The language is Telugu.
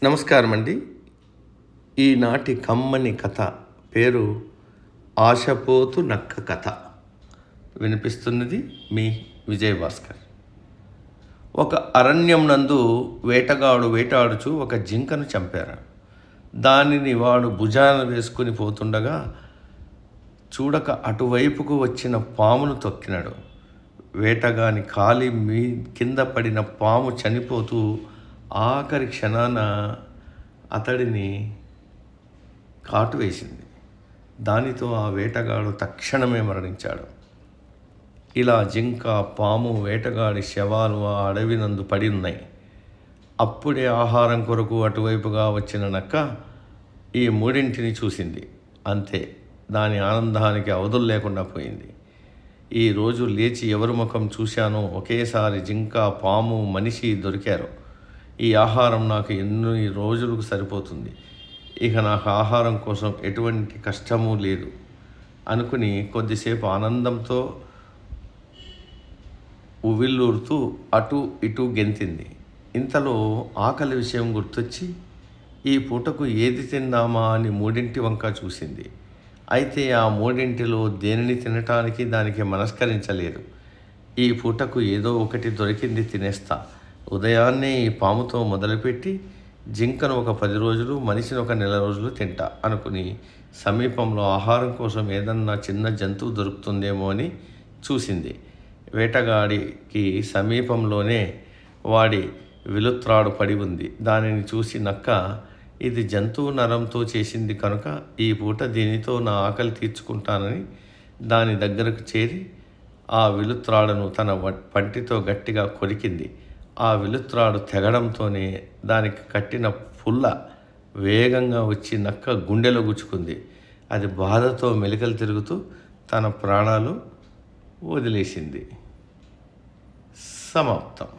నమస్కారం అండి. ఈనాటి కమ్మని కథ పేరు ఆశపోతు నక్క కథ. వినిపిస్తున్నది మీ విజయభాస్కర్. ఒక అరణ్యం నందు వేటగాడు వేటాడుచు ఒక జింకను చంపారు. దానిని వాడు భుజాన వేసుకుని పోతుండగా చూడక అటువైపుకు వచ్చిన పామును తొక్కినాడు. వేటగాని కాలి కింద పడిన పాము చనిపోతూ ఆఖరి క్షణాన అతడిని కాటు వేసింది. దానితో ఆ వేటగాడు తక్షణమే మరణించాడు. ఇలా జింక, పాము, వేటగాడి శవాలు ఆ అడవినందు పడి ఉన్నాయి. అప్పుడే ఆహారం కొరకు అటువైపుగా వచ్చిన నక్క ఈ మూడింటిని చూసింది. అంతే, దాని ఆనందానికి అవధులు లేకుండా పోయింది. ఈరోజు లేచి ఎవరి ముఖం చూశానో ఒకేసారి జింక, పాము, మనిషి దొరికారు. ఈ ఆహారం నాకు ఎన్ని రోజులకు సరిపోతుంది. ఇక నాకు ఆహారం కోసం ఎటువంటి కష్టము లేదు అనుకుని కొద్దిసేపు ఆనందంతో ఉవ్విళ్ళూరుతూ అటు ఇటు గెంతింది. ఇంతలో ఆకలి విషయం గుర్తొచ్చి ఈ పూటకు ఏది తిందామా అని మూడింటి వంక చూసింది. అయితే ఆ మూడింటిలో దేనిని తినటానికి దానికి మనస్కరించలేదు. ఈ పూటకు ఏదో ఒకటి దొరికింది, తినేస్తా. ఉదయాన్నే ఈ పాముతో మొదలుపెట్టి జింకను ఒక 10 రోజులు, మనిషిని ఒక నెల రోజులు తింటా అనుకుని సమీపంలో ఆహారం కోసం ఏదన్నా చిన్న జంతువు దొరుకుతుందేమో అని చూసింది. వేటగాడికి సమీపంలోనే వాడి విలుత్రాడు పడి ఉంది. దానిని చూసి నక్క, ఇది జంతువు నరంతో చేసింది కనుక ఈ పూట దీనితో నా ఆకలి తీర్చుకుంటానని దాని దగ్గరకు చేరి ఆ విలుత్రాడును తన పంటితో గట్టిగా కొరికింది. ఆ విలుత్రాడు తెగడంతోనే దానికి కట్టిన పుల్ల వేగంగా వచ్చి నక్క గుండెలో గుచ్చుకుంది. అది బాధతో మెలికలు తిరుగుతూ తన ప్రాణాలు వదిలేసింది. సమాప్తం.